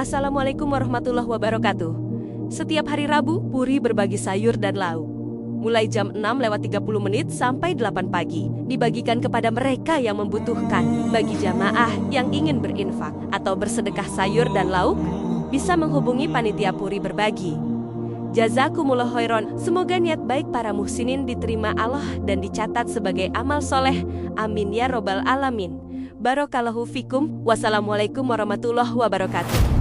Assalamualaikum warahmatullahi wabarakatuh. Setiap hari Rabu, Puri berbagi sayur dan lauk. Mulai jam 6:30 sampai 8 pagi, dibagikan kepada mereka yang membutuhkan. Bagi jamaah yang ingin berinfak atau bersedekah sayur dan lauk, bisa menghubungi panitia Puri berbagi. Jazakumullah khairan. Semoga niat baik para muhsinin diterima Allah dan dicatat sebagai amal soleh. Amin ya robbal alamin. Barakallahu fikum. Wassalamualaikum warahmatullahi wabarakatuh.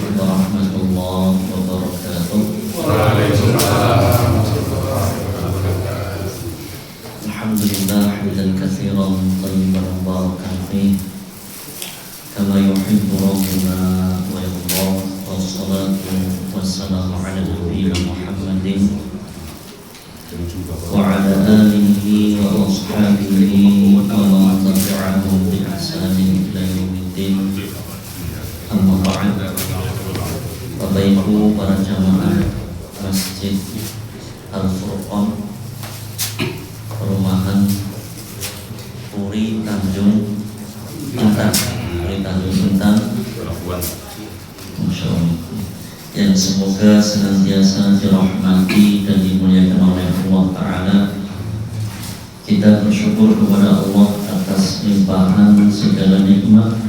Warahmatullahi wabarakatuh. Alhamdulillah hamdan katsiran thayyiban mubarakan fihi kama yuhibbu rabbuna wa yarda. Wassalatu wassalamu ala nabiyyina Muhammadin wa ala alihi wa ashabihi wa man tabi'ahum bi ihsanin ila yaumiddin. Amma ba'd. Bapak Ibu para jamaah Masjid Al-Furqan, Perumahan Puri Tanjung Intan, Masya Allah, yang semoga senantiasa dirahmati dan dimuliakan oleh Allah Ta'ala. Kita bersyukur kepada Allah atas limpahan segala nikmat.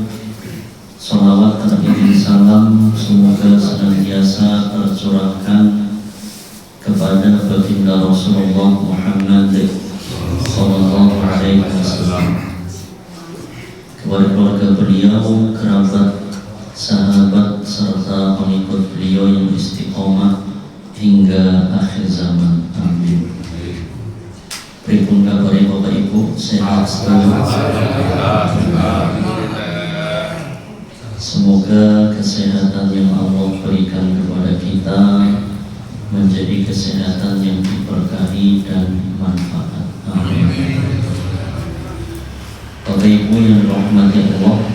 Salawat dan salam semoga senantiasa tercurahkan kepada baginda Rasulullah Muhammad sallallahu alaihi wasallam, kepada keluarga beliau, kerabat, sahabat serta pengikut beliau yang istiqomah hingga akhir zaman. Amin. Pripun kabare Bapak Ibu, sehat selalu? Semoga kesehatan yang Allah berikan kepada kita menjadi kesehatan yang diberkahi dan manfaat. Amin. Bapak Ibu yang dirahmati Allah,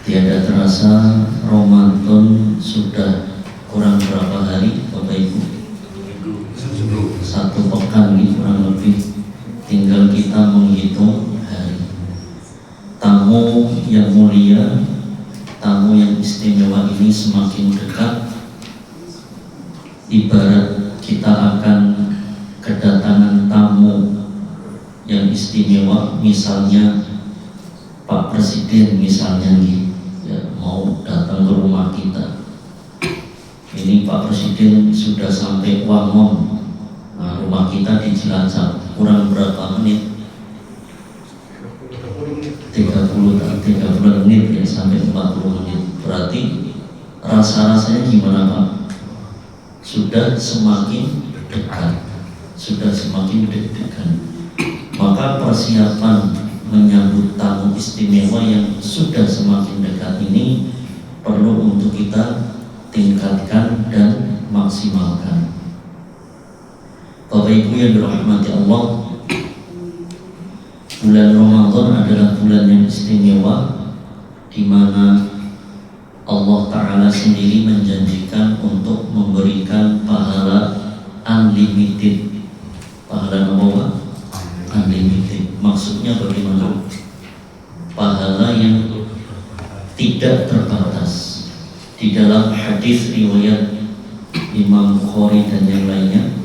tiada terasa Ramadan sudah kurang berapa hari Bapak Ibu? 1 pekan nih kurang lebih. Tinggal kita menghitung hari. Tamu yang mulia, tamu yang istimewa ini semakin dekat. Ibarat kita akan kedatangan tamu yang istimewa, misalnya Pak Presiden misalnya nih, ya, mau datang ke rumah kita. Ini Pak Presiden sudah sampai Wangon. Nah, rumah kita di Cilacap, kurang berapa menit? 30 menit ya, sampai 40 menit. Berarti rasa-rasanya gimana Pak? Sudah semakin dekat, sudah semakin deg-degan. Maka persiapan menyambut tamu istimewa yang sudah semakin dekat ini perlu untuk kita tingkatkan dan maksimalkan. Bapak Ibu yang dirahmati Allah, bulan Ramadan adalah bulan yang istimewa, di mana Allah Ta'ala sendiri menjanjikan untuk memberikan pahala unlimited. Pahala apa? Unlimited. Maksudnya bagaimana? Pahala yang tidak terbatas. Di dalam hadis riwayat Imam Bukhari dan yang lainnya,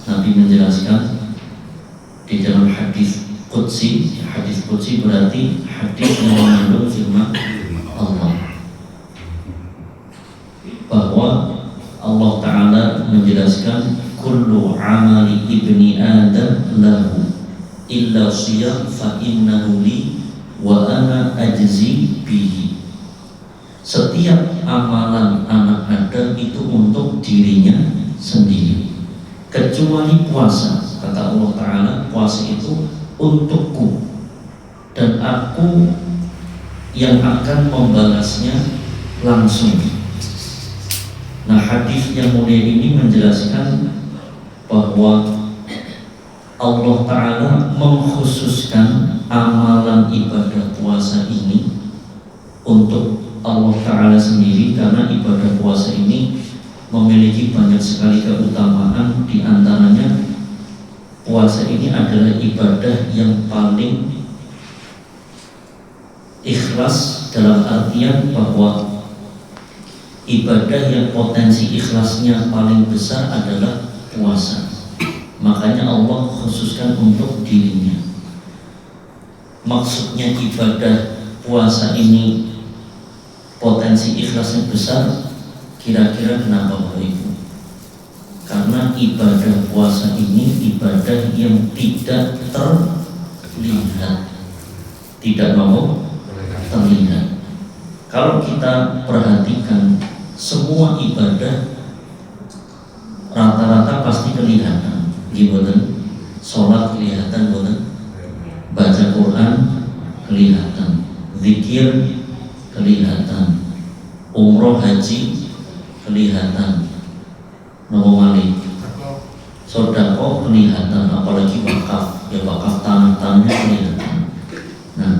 Nabi menjelaskan di dalam hadis Qudsi. Hadis Qudsi berarti hadis yang mengandung firman Allah, bahwa Allah Ta'ala menjelaskan kullu amali ibni adam lahu illa siyam fa innahu li wa ana ajzi bihi. Setiap amalan anak Adam itu untuk dirinya sendiri, kecuali puasa. Kata Allah Ta'ala, puasa itu untukku dan aku yang akan membalasnya langsung. Nah, hadis yang mulia ini menjelaskan bahwa Allah Ta'ala mengkhususkan amalan ibadah puasa ini untuk Allah Ta'ala sendiri, karena ibadah puasa ini memiliki banyak sekali keutamaan. Di antaranya, puasa ini adalah ibadah yang paling Ikhlas dalam artian bahwa ibadah yang potensi ikhlasnya paling besar adalah puasa. Makanya Allah khususkan untuk dirinya. Maksudnya ibadah puasa ini potensi ikhlasnya besar, kira-kira kenapa Bapak Ibu? Karena ibadah puasa ini ibadah yang tidak terlihat, tidak mau terlihat. Kalau kita perhatikan semua ibadah rata-rata pasti kelihatan, gimana? Sholat kelihatan, baca Quran kelihatan, zikir kelihatan, umroh haji kelihatan, nomali, sodako kelihatan, apalagi wakaf, ya wakaf tanah-tanahnya kelihatan. Nah,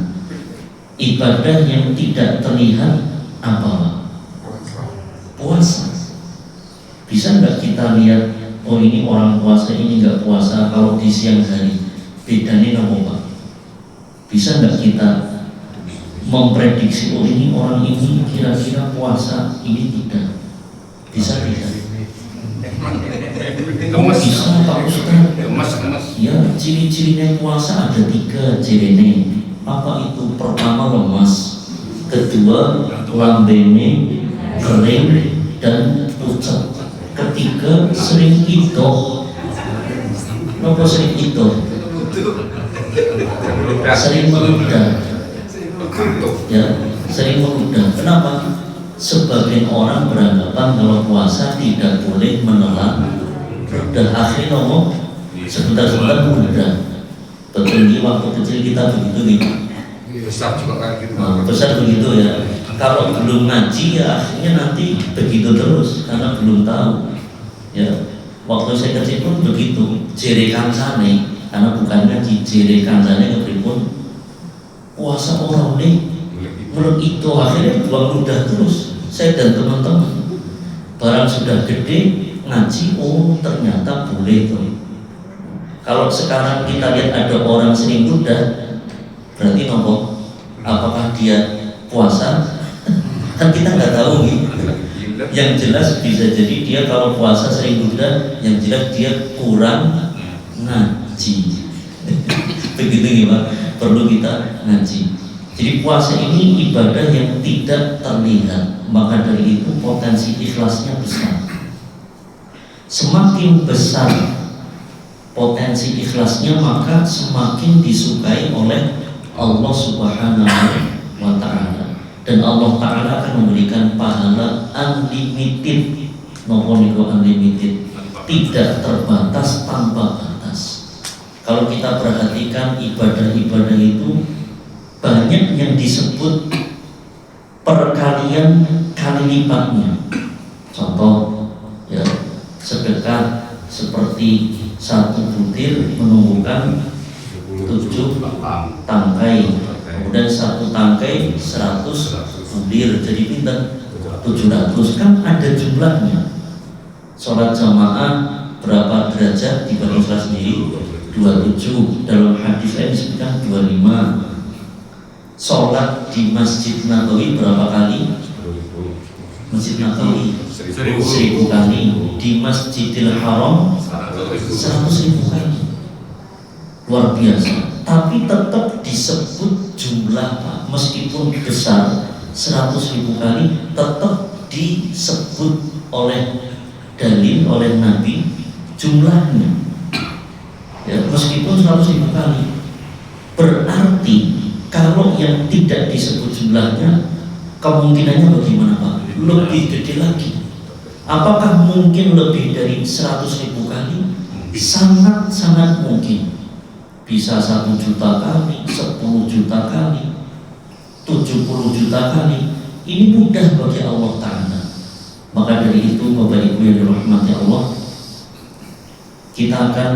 ibadah yang tidak terlihat apa? Puasa. Bisa nggak kita lihat, oh ini orang puasa, ini nggak puasa kalau di siang hari? Bedanya apa Pak? Bisa nggak kita memprediksi, oh ini orang ini kira-kira puasa, ini tidak? Bisa tidak? Oh bisa Pak Ustaz. Ya, ciri-cirinya puasa ada 3 cirinya. Apa itu? Pertama lemas, kedua lambene kering dan pucat, ketiga sering idoh. Kenapa sering idoh? Sering meludah. Ya, sering meludah. Kenapa? Sebagian orang beranggapan kalau puasa tidak boleh menelan. Dan akhirnya ngomong sebentar-sebentar mudah. Betul, waktu kecil kita begitu nih. Besar juga kan gitu. Besar begitu ya. Kalau belum ngaji ya akhirnya nanti begitu terus karena belum tahu. Ya, waktu saya kecil pun begitu. Jere kancane, karena bukan ngaji, jere kancane kepripun puasa orang nih. Menurut itu akhirnya buang ludah terus. Saya dan teman-teman barang sudah gede ngaji, oh ternyata boleh tuh. Kalau sekarang kita lihat ada orang sering ludah, berarti nopo? Apakah dia puasa? Kan kita nggak tahu gitu. Yang jelas bisa jadi dia kalau puasa sering ludah, yang jelas dia kurang ngaji. Begitu gimana? Perlu kita ngaji. Jadi puasa ini ibadah yang tidak terlihat, maka dari itu potensi ikhlasnya besar. Semakin besar potensi ikhlasnya, maka semakin disukai oleh Allah Subhanahu wa Ta'ala, dan Allah Ta'ala akan memberikan pahala unlimited. Unlimited, tidak terbatas, tanpa batas. Kalau kita perhatikan ibadah-ibadah itu banyak yang disebut perkalian kali lipatnya. Contoh ya, sedekah seperti 1 butir menumbuhkan 7 tangkai, kemudian 1 tangkai 100 butir, jadi pinter 700, kan ada jumlahnya. Sholat jamaah berapa derajat dibanding sholat sendiri? 27. Dalam hadis lain disebutkan 25. Sholat di Masjid Nabawi berapa kali? Masjid Nabawi 1000 kali. Di Masjidil Haram 100.000 kali. Luar biasa. Tapi tetap disebut jumlah, Pak. Meskipun besar 100.000 kali, tetap disebut oleh dalil, oleh Nabi jumlahnya. Ya, meskipun 100.000 kali. Berarti kalau yang tidak disebut jumlahnya, kemungkinannya bagaimana Pak? Lebih gede lagi. Apakah mungkin lebih dari 100.000 kali? Sangat-sangat mungkin. Bisa 1 juta kali, 10 juta kali, 70 juta kali. Ini mudah bagi Allah Ta'ala. Maka dari itu Bapak Ibu yang dirahmati Allah, kita akan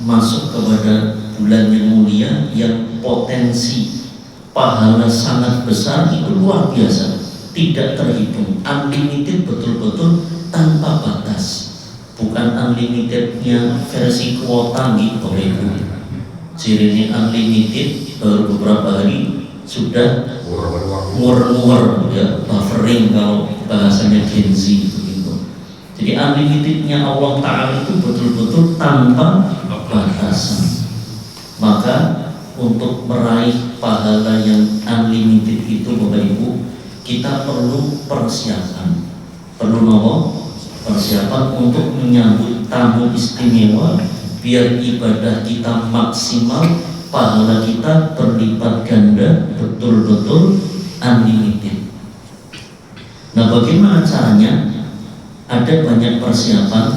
masuk kepada bulan yang mulia yang potensi pahala sangat besar, itu luar biasa, tidak terhitung, unlimited, betul-betul tanpa batas. Bukan unlimitednya versi kuota gitu Bapak Ibu. Cirinya unlimited, baru beberapa hari sudah War. nguar ya, buffering kalau bahasanya Gen Z itu gitu. Jadi unlimitednya Allah Ta'ala itu betul-betul tanpa batasan. Maka untuk meraih pahala yang unlimited itu Bapak Ibu, kita perlu persiapan. Perlu persiapan untuk menyambut tamu istimewa, biar ibadah kita maksimal, pahala kita berlipat ganda, betul-betul unlimited. Nah, bagaimana caranya? Ada banyak persiapan,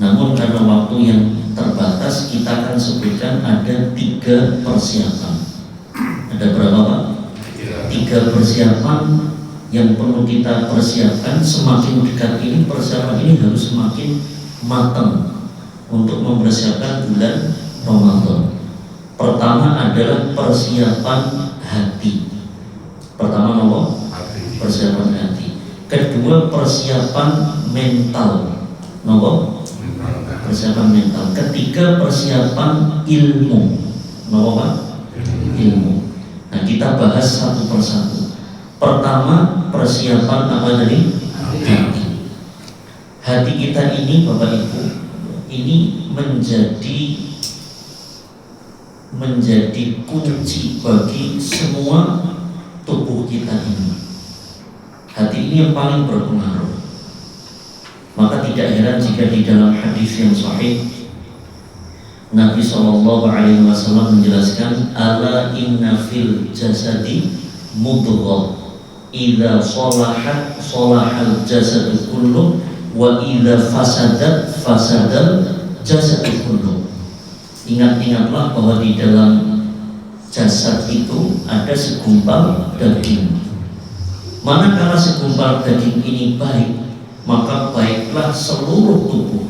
namun karena waktu yang terbatas, kita akan sebutkan ada 3 persiapan. Ada berapa Pak? 3 persiapan yang perlu kita persiapkan. Semakin dekat ini, persiapan ini harus semakin matang untuk mempersiapkan bulan Ramadan. Pertama adalah persiapan hati. Pertama persiapan hati. Kedua persiapan mental. Persiapan mental. Ketiga persiapan ilmu. Ilmu. Nah, kita bahas satu persatu. Pertama persiapan apa tadi? Hati. Hati kita ini Bapak Ibu, ini menjadi kunci bagi semua tubuh kita ini. Hati ini yang paling berpengaruh. Maka tidak heran jika di dalam hadis yang sahih Nabi SAW menjelaskan, ala inna fil jasadi mudghah idza shalahat shalahal jasadu kullu wa idza fasadat fasadal jasadu kullu. Ingat-ingatlah bahwa di dalam jasad itu ada segumpal daging. Manakala segumpal daging ini baik, maka baiklah seluruh tubuh.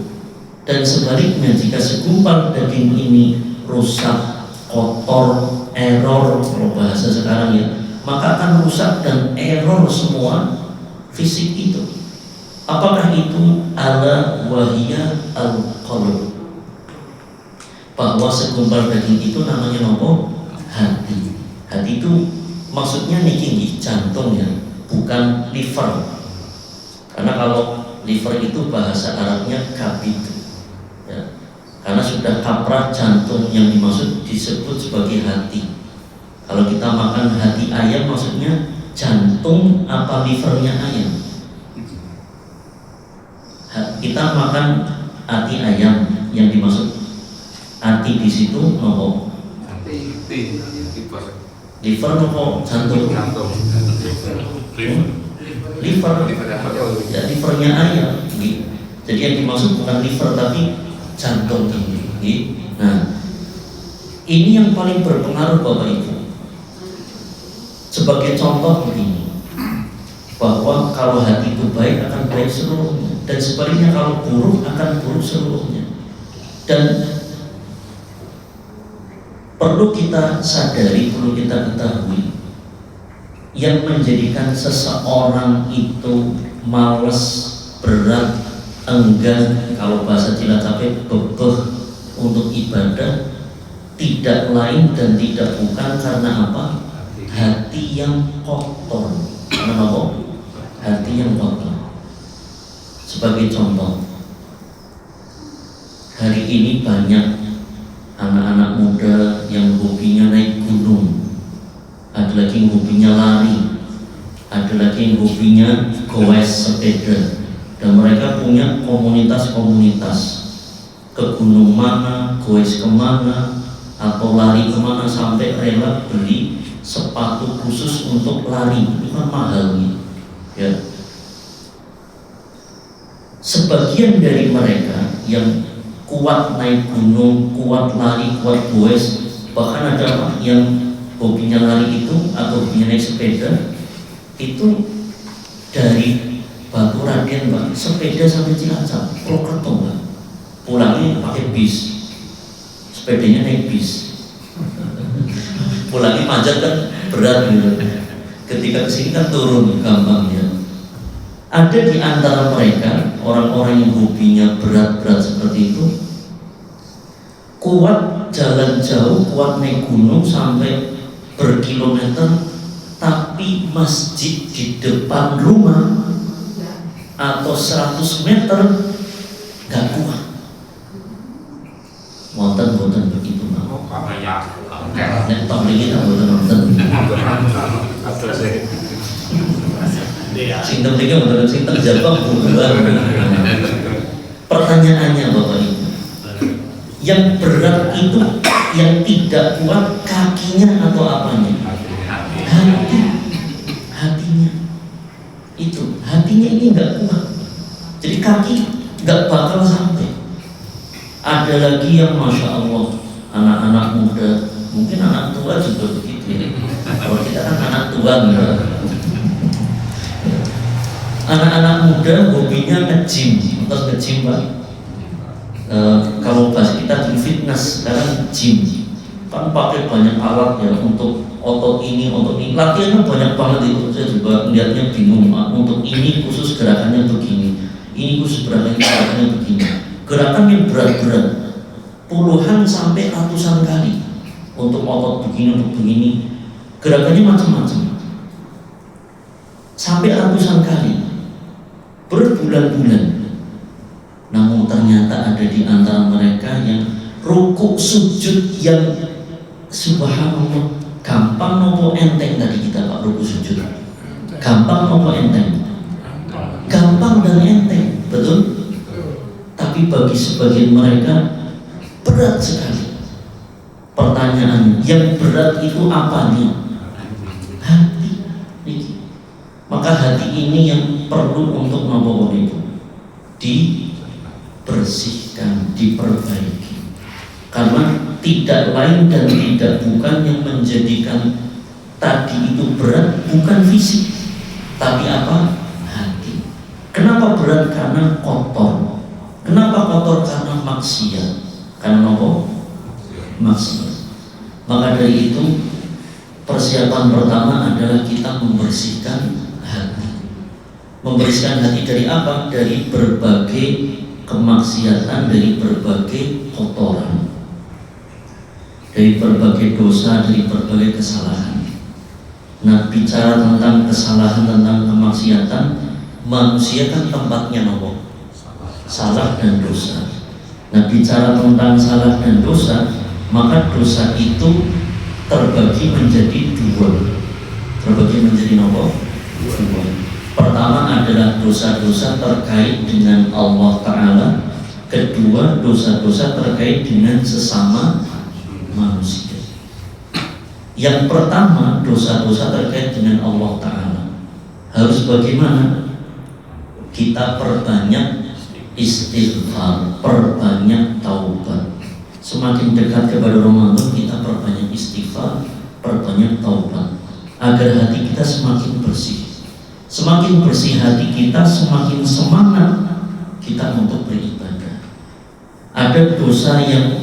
Dan sebaliknya, jika segumpal daging ini rusak, kotor, error, kalau bahasa sekarang ya, maka akan rusak dan error semua fisik itu. Apakah itu? Ala wahiyya al-qalb. Bahwa segumpal daging itu namanya hati. Hati itu maksudnya niki jantung ya, bukan liver. Karena kalau liver itu bahasa Arabnya kabid ya. Karena sudah kaprah jantung, yang dimaksud disebut sebagai hati. Kalau kita makan hati ayam, maksudnya jantung apa livernya ayam. Kita makan hati ayam, yang dimaksud hati di situ liver jantung. Liver ya, livernya ayam. Jadi yang dimaksud bukan liver tapi jantung ini. Nah, ini yang paling berpengaruh Bapak Ibu. Sebagai contoh begini, bahwa kalau hati itu baik akan baik seluruhnya, dan sebaliknya kalau buruk akan buruk seluruhnya. Dan perlu kita sadari, perlu kita ketahui, yang menjadikan seseorang itu malas, berat, enggan, kalau bahasa Cilacapek bebeh untuk ibadah, tidak lain dan tidak bukan karena apa? Hati yang kotor. Karena apa? Hati yang kotor. Sebagai contoh, hari ini banyak anak-anak muda yang hobinya naik gunung, ada lagi yang hobinya lari, ada lagi yang hobinya goes sepeda, dan mereka punya komunitas-komunitas, ke gunung mana, goes kemana, atau lari kemana, sampai rela beli sepatu khusus untuk lari. Itu kan mahalnya ya. Sebagian dari mereka yang kuat naik gunung, kuat lari, kuat goes, bahkan ada yang hobinya lari itu atau hobinya naik sepeda itu dari Batu Raden Pak, sepeda sampai Cilacap, Purwokerto Pak, pulangnya pakai bis, sepedanya naik bis, pulangnya manjat kan berat gitu. Ketika kesini kan turun gampang ya. Ada di antara mereka orang-orang yang hobinya berat-berat seperti itu, kuat jalan jauh, kuat naik gunung sampai berkilometer, tapi masjid di depan rumah atau 100 meter gak kuat. Wonten begitu Pak. Nek tok mriki tak wonten. Sing mriki wonten sing terjebak bukan. Pertanyaannya Bapak Ibu, yang berat itu yang tidak kuat kakinya atau apanya? Hatinya. Itu hatinya ini nggak kuat. Jadi kaki nggak bakal sampai. Ada lagi yang masya Allah, anak-anak muda, mungkin anak tua juga begitu ya. Kalau kita kan anak tua enggak. Anak-anak muda hobinya nge-gym, terus nge-gym Pak. Kalau bahasa kita di fitness, sekarang gym kan pakai banyak alat ya untuk otot ini, latihannya banyak banget itu. Saya juga melihatnya bingung Pak. Untuk ini khusus gerakannya begini, ini khusus gerakannya begini. Gerakan yang berat-berat, puluhan sampai ratusan kali untuk otot begini, untuk begini. Gerakannya macam-macam, sampai ratusan kali, berbulan-bulan. Namun ternyata ada di antara mereka yang rukuk sujud yang subhanallah gampang nopo enteng. Tadi kita Pak rukuk sujud gampang nopo enteng? Gampang dan enteng, betul? Tapi bagi sebagian mereka berat sekali. Pertanyaannya, yang berat itu apanya? Hati. Maka hati ini yang perlu untuk nopo itu dibersihkan, diperbaiki. Karena tidak lain dan tidak bukan yang menjadikan tadi itu berat bukan fisik, tapi apa? Hati. Kenapa berat? Karena kotor. Kenapa kotor? Karena maksiat. Karena apa? Maksiat. Maka dari itu persiapan pertama adalah kita membersihkan hati. Membersihkan hati dari apa? Dari berbagai kemaksiatan, dari berbagai kotoran, dari berbagai dosa, dari berbagai kesalahan. Nah, bicara tentang kesalahan, tentang kemaksiatan, manusia kan tempatnya nopo? Salah dan dosa. Nah, bicara tentang salah dan dosa, maka dosa itu terbagi menjadi dua. Terbagi menjadi nopo? Dua. Pertama adalah dosa-dosa terkait dengan Allah Ta'ala. Kedua, dosa-dosa terkait dengan sesama manusia. Yang pertama, dosa-dosa terkait dengan Allah Ta'ala. Harus bagaimana? Kita perbanyak istighfar, perbanyak taubat. Semakin dekat kepada Ramadan, kita perbanyak istighfar, perbanyak taubat, agar hati kita semakin bersih. Semakin bersih hati kita, semakin semangat kita untuk beribadah. Ada dosa yang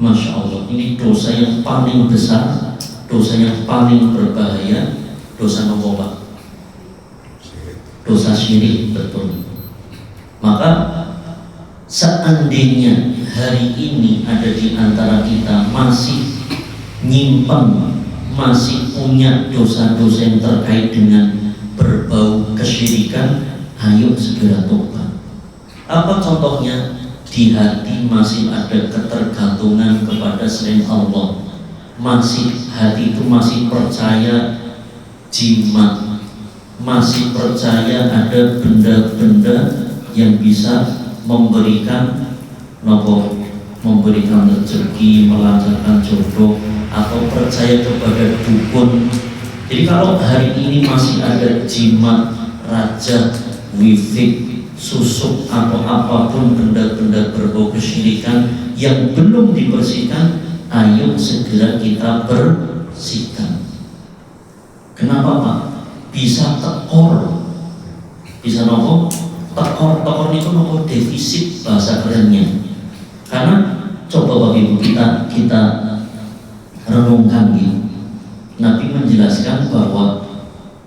masya Allah, ini dosa yang paling besar, dosa yang paling berbahaya, dosa nopo? Dosa syirik, betul. Maka seandainya hari ini ada di antara kita masih nyimpen, masih punya dosa-dosa yang terkait dengan berbau kesyirikan, ayo segera tobat. Apa contohnya? Di hati masih ada ketergantungan kepada selain Allah, masih hati itu masih percaya jimat, masih percaya ada benda-benda yang bisa memberikan nopo, memberikan rezeki, melancarkan jodoh, atau percaya kepada dukun. Jadi kalau hari ini masih ada jimat, raja, wifik, susuk, atau apapun benda-benda berbau kesyirikan yang belum dibersihkan, ayo segera kita bersihkan. Kenapa Pak? Bisa tekor, bisa nopo? Tekor itu nopo defisit bahasa kerennya. Karena coba Bapak Ibu kita renungkan gitu. Nabi menjelaskan bahwa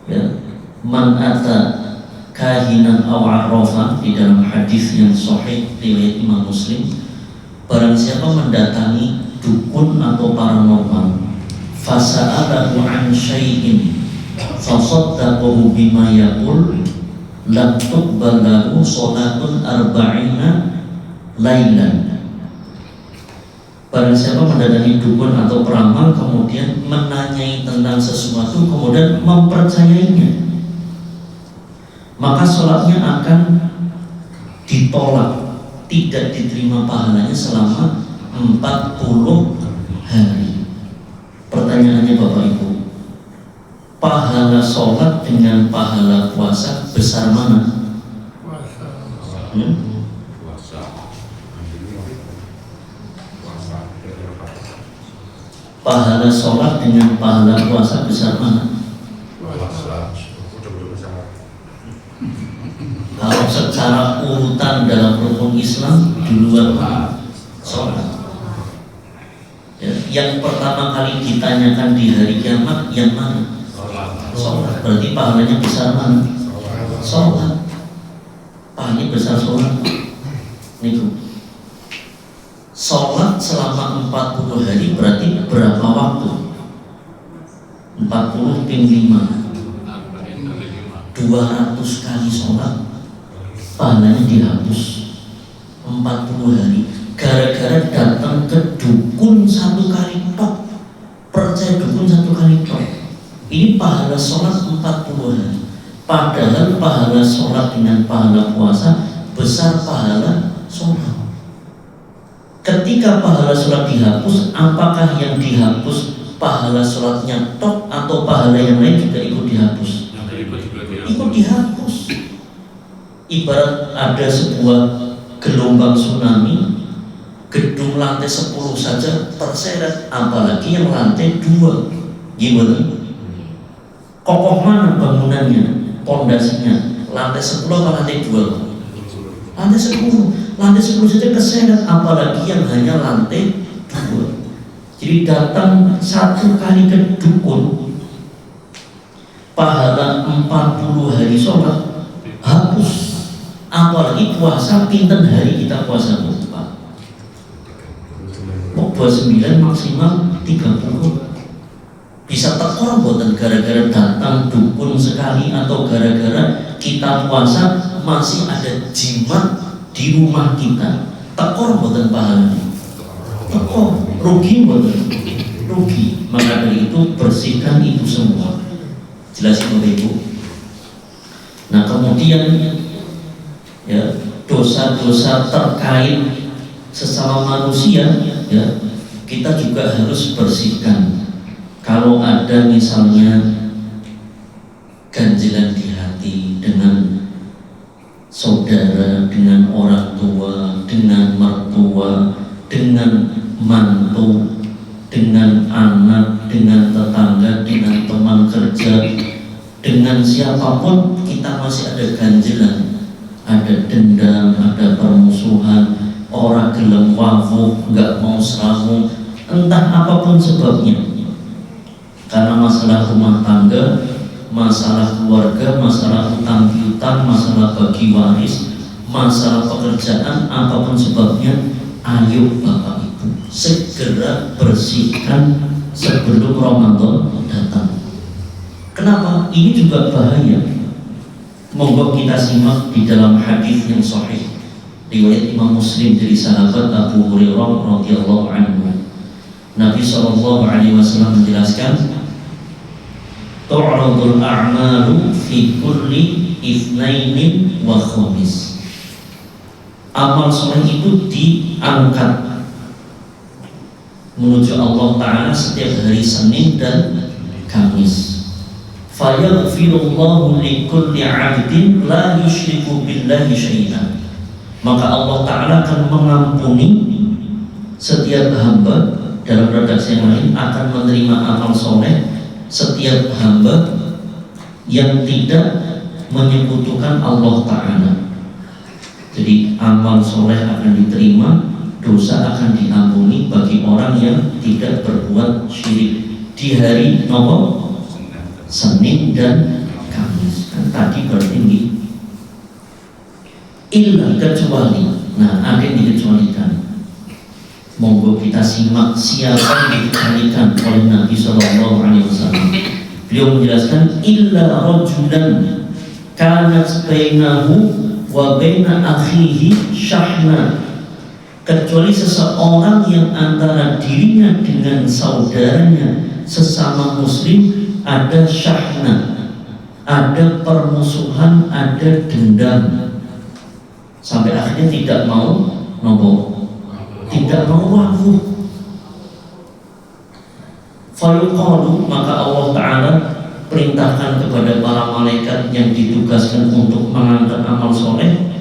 ya, man ata kahinan aw arrafan, di dalam hadis yang sahih riwayat Imam Muslim, barang siapa mendatangi dukun atau paranormal, fasa'alahu an syai'in fasaddaqahu bima yaqul lam tuqbal lahu sholatun arba'ina lailan. Barang siapa mendatangi dukun atau peramal kemudian menanyai tentang sesuatu kemudian mempercayainya, maka sholatnya akan ditolak, tidak diterima pahalanya selama 40 hari. Pertanyaannya Bapak Ibu, pahala sholat dengan pahala puasa besar mana? Pahala sholat dengan pahala puasa besar mana? Kalau secara urutan dalam rukun Islam duluan sholat. Ya, yang pertama kali ditanyakan di hari kiamat yang mana? Sholat. Berarti pahalanya besar mana? Sholat. Pahalanya besar sholat. Niku. Sholat selama 40 hari berarti berapa waktu? 40 pin 5 200 kali sholat, pahalanya dihapus 40 hari. Gara-gara datang ke dukun 1 kali tok, percaya dukun 1 kali tok. Ini pahala sholat 40 hari. Padahal pahala sholat dengan pahala puasa besar pahala sholat. Ketika pahala sholat dihapus, apakah yang dihapus pahala sholatnya tok atau pahala yang lain juga ikut dihapus? Ikut dihapus. Ibarat ada sebuah gelombang tsunami, gedung lantai 10 saja terseret, apalagi yang lantai 2. Gimana? Kokoh mana bangunannya, pondasinya? Lantai 10 atau lantai 2? Lantai 10. Lantai 10 saja keseret, apalagi yang hanya lantai 2. Jadi datang 1 kali ke dukun, pahala 40 hari sholat hapus. Apalagi puasa, pinten hari kita puasa Pak? 29 maksimal 30. Bisa tekor buatan gara-gara datang dukun sekali atau gara-gara kita puasa masih ada jimat di rumah kita. Tekor buatan pahalanya. Tekor, rugi buatan. Rugi. Maka dari itu bersihkan itu semua. Jelasin Bapak Ibu. Nah kemudian ya, dosa-dosa terkait sesama manusia ya, kita juga harus bersihkan. Kalau ada misalnya ganjilan di hati dengan saudara, dengan orang tua, dengan mertua, dengan mantu, dengan anak, dengan tetangga, dengan teman kerja, dengan siapapun kita masih ada ganjilan, ada dendam, ada permusuhan, orang gelem wafu, nggak mau seramu, entah apapun sebabnya. Karena masalah rumah tangga, masalah keluarga, masalah utang piutang, masalah bagi waris, masalah pekerjaan, apapun sebabnya, ayo Bapak Ibu segera bersihkan sebelum Ramadan datang. Kenapa? Ini juga bahaya. Monggo kita simak di dalam hadis yang sahih riwayat Imam Muslim dari sahabat Abu Hurairah radhiyallahu anhu. Nabi SAW menjelaskan, tu'radul a'malu fi kulli itsnainin wa khamis. Amal soleh itu diangkat menuju Allah Ta'ala setiap hari Senin dan Kamis. Fayaghfirullahu likulli 'abdin la yusyriku billahi syai'an. Maka Allah Ta'ala akan mengampuni setiap hamba. Dalam redaksi yang lain, akan menerima amal soleh setiap hamba yang tidak menyekutukan Allah Ta'ala. Jadi amal soleh akan diterima, dosa akan diampuni bagi orang yang tidak berbuat syirik di hari nomor Senin dan Kamis. Kan tadi bertinggi illa kecuali. Nah, ada yang dikecualikan. Monggo kita simak siapa yang dikalikan oleh Nabi Shallallahu Alaihi Wasallam. Beliau menjelaskan illa rajulan kanat bainahu wa baina akhihi syahna, kecuali seseorang yang antara dirinya dengan saudaranya sesama muslim ada syahna, ada permusuhan, ada dendam, sampai akhirnya tidak mau tidak mau wa'fu. Fayuqalu, maka Allah Ta'ala perintahkan kepada para malaikat yang ditugaskan untuk mengangkat amal soleh,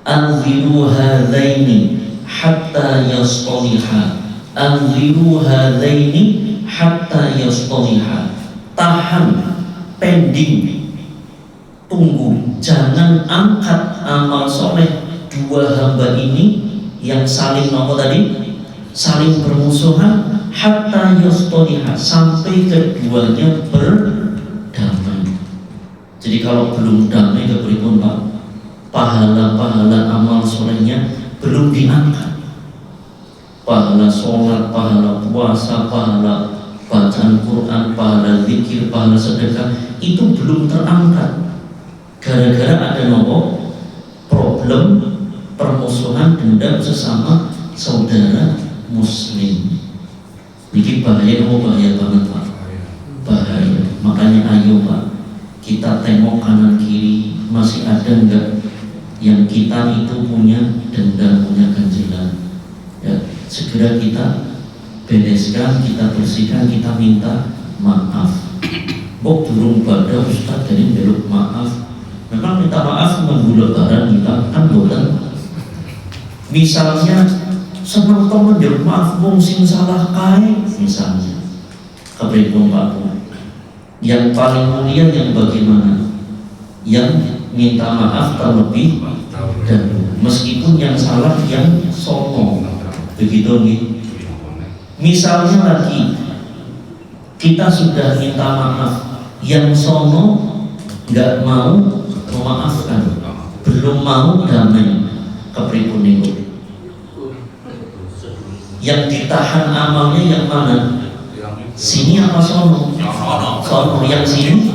anziru hadaini hatta yastaliha, anziru hadaini hatta yastaliha, tahan, pending, tunggu, jangan angkat amal soleh dua hamba ini yang saling saling bermusuhan, hatta yastaliha, sampai keduanya berdamai. Jadi kalau belum damai kepripun Pak, pahala-pahala amal solehnya belum diangkat. Pahala sholat, pahala puasa, pahala bacaan Quran, pahala zikir, pahala sedekah itu belum terangkat. Gara-gara ada problem permusuhan, dendam sesama saudara muslim. Ini bahaya banget Pak, bahaya. Makanya ayo Pak, kita tengok kanan kiri, masih ada enggak yang kita itu punya dendam, punya ganjilan, ya segera kita bereskan, kita bersihkan, kita minta maaf. Durung pada Ustaz dari beluk maaf. Memang minta maaf menggula barang kita kan boten. Misalnya senang temen ya maaf wong sing salah kae misalnya. Kepripun Pak Bu? Yang paling mulia yang bagaimana? Yang minta maaf terlebih dahulu, meskipun yang salah yang sombong. Begitu nih. Misalnya lagi kita sudah minta maaf, yang sono nggak mau memaafkan, belum mau damai, kepripun niku? Yang ditahan amalnya yang mana? Sini apa sono? Sono. Yang sini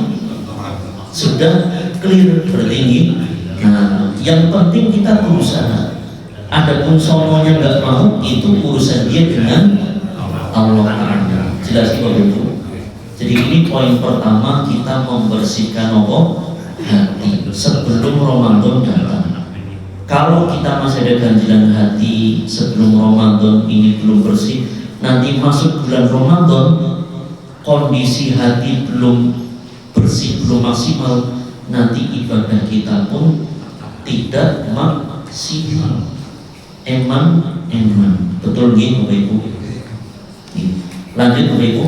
sudah clear, bertinggi. Nah, yang penting kita berusaha. Adapun sononya nggak mau, itu urusan dia dengan Allah Ta'ala. Jelas Bapak Ibu. Jadi ini poin pertama, kita membersihkan hati sebelum Ramadan datang. Kalau kita masih ada ganjilan hati sebelum Ramadan ini belum bersih, nanti masuk bulan Ramadan kondisi hati belum bersih, belum maksimal, nanti ibadah kita pun tidak maksimal. Eman, betul gitu Bapak Ibu. Lanjut Bapak Ibu.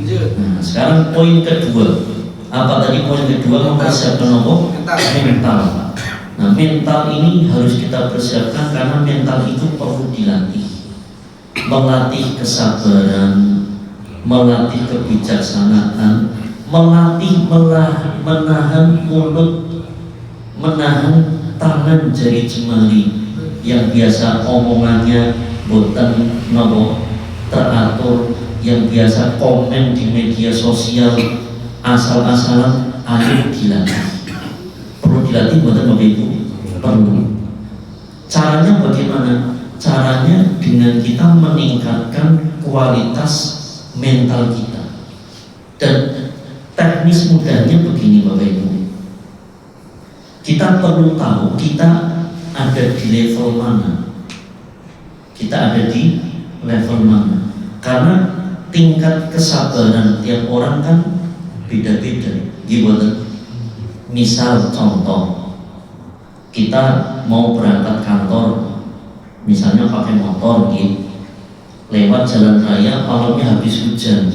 Nah, sekarang poin kedua. Apa tadi poin kedua? Mempersiapkan mental. Nah, mental ini harus kita persiapkan karena mental itu perlu dilatih. Melatih kesabaran, melatih kebijaksanaan, melatih menahan mulut, menahan tangan jari jemari yang biasa omongannya boten teratur, yang biasa komen di media sosial asal-asalan, ayo dilatih. Perlu dilatih boten Bapak Ibu? Perlu. Caranya bagaimana? Caranya dengan kita meningkatkan kualitas mental kita. Dan teknis mudahnya begini Bapak Ibu. Kita perlu tahu kita ada di level mana. Kita ada di level mana. Karena tingkat kesabaran tiap orang kan beda-beda. Gimana? Misal contoh, kita mau berangkat kantor, misalnya pakai motor gitu, lewat jalan raya, malamnya habis hujan.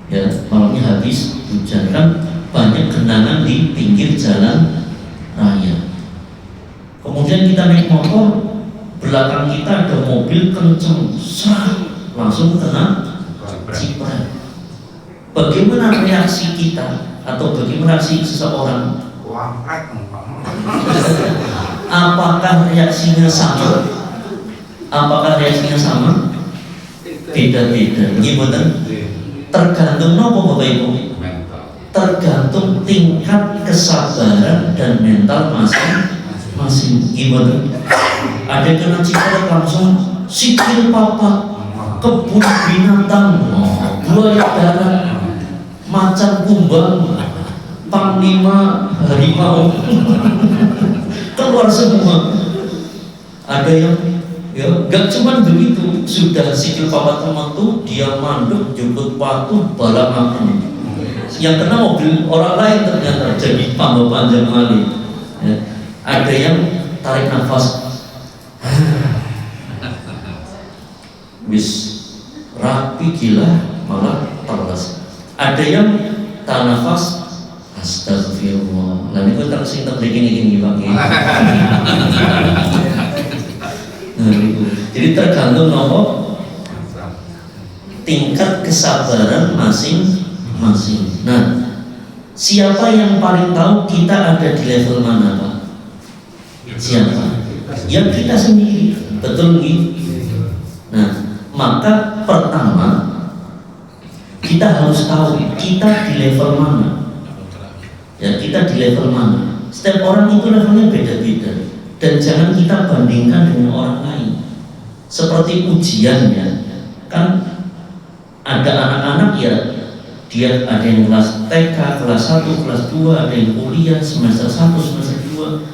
Ya, malamnya habis hujan kan banyak genangan di pinggir jalan raya. Kemudian kita naik motor, belakang kita ada mobil kenceng, langsung kena ciprat. Bagaimana reaksi kita atau bagaimana reaksi seseorang? Apakah reaksinya sama? Apakah reaksinya sama? Beda-beda. Gimana? Tergantung nopo Bapak Ibu. Tergantung tingkat kesabaran dan mental masing-masing. Gimana? Ada yang kena ciprat langsung sikil papa, kebun binatang, buaya darat, macan kumbang, panglima harimau, keluar semua. Ada yang gak cuma begitu, sudah sikil papa teman tuh dia manduk jemput waktu bala makan. Yang kena mobil orang lain ternyata jadi tambah panjang kali. Ya. Ada yang tarik nafas, wis rapi gila malah terlas. Ada yang tarik nafas, astagfirullah. Lalu itu tersing terbikin Pak. Jadi tergantung nopo tingkat kesabaran masing-masing. Nah, siapa yang paling tahu kita ada di level mana, Pak? Siapa? Ya kita sendiri, betul nih. Nah, maka pertama kita harus tahu kita di level mana. Ya, kita di level mana. Setiap orang itu levelnya beda-beda. Dan jangan kita bandingkan dengan orang lain. Seperti ujian ya, kan ada anak-anak ya, dia ada yang kelas TK, kelas 1, kelas 2, ada yang kuliah semester 1, semester 2.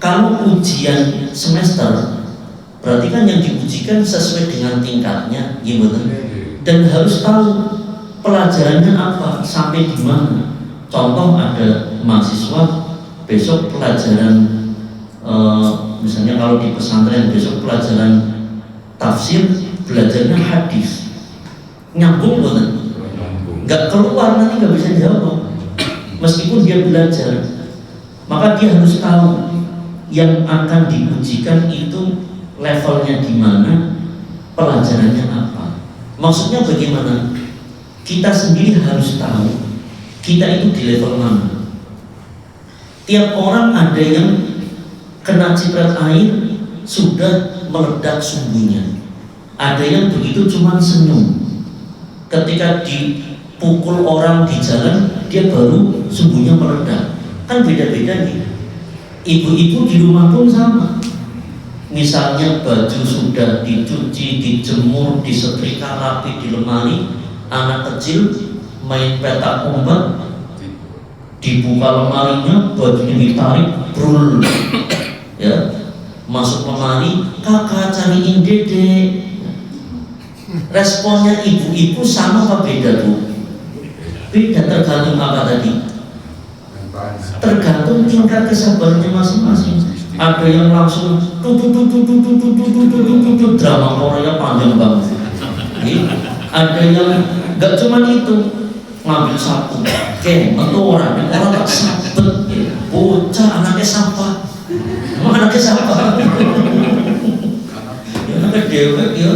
Kalau ujian semester, berarti kan yang diujikan sesuai dengan tingkatnya, gimana? Dan harus tahu pelajarannya apa, sampai di mana. Contoh ada mahasiswa besok pelajaran misalnya kalau di pesantren besok pelajaran tafsir, belajarnya hadis, nyambung banget, nggak keluar nanti nggak bisa jawab meskipun dia belajar. Maka dia harus tahu yang akan diujikan itu levelnya di mana, pelajarannya apa. Maksudnya bagaimana? Kita sendiri harus tahu kita itu di level mana. Tiap orang ada yang kena ciprat air sudah meledak sumbunya. Ada yang begitu cuma senyum. Ketika dipukul orang di jalan, dia baru sumbunya meledak. Kan beda-beda nih. Ibu-ibu di rumah pun sama. Misalnya baju sudah dicuci, dijemur, disetrika rapi di lemari, anak kecil main petak umpet, dibuka lemarinya, bajunya ditarik, brul. Ya, masuk lemari, kakak cariin dede. Responnya ibu-ibu sama apa beda Bu? Beda, tergantung apa tadi? Tergantung tingkat kesabarannya masing-masing. Ada yang langsung drama Korea panjang banget. Ada yang nggak cuma itu, ngambil sapu, orang tak sabet, bocah anaknya sampah. Anaknya siapa? Anaknya dewek ya.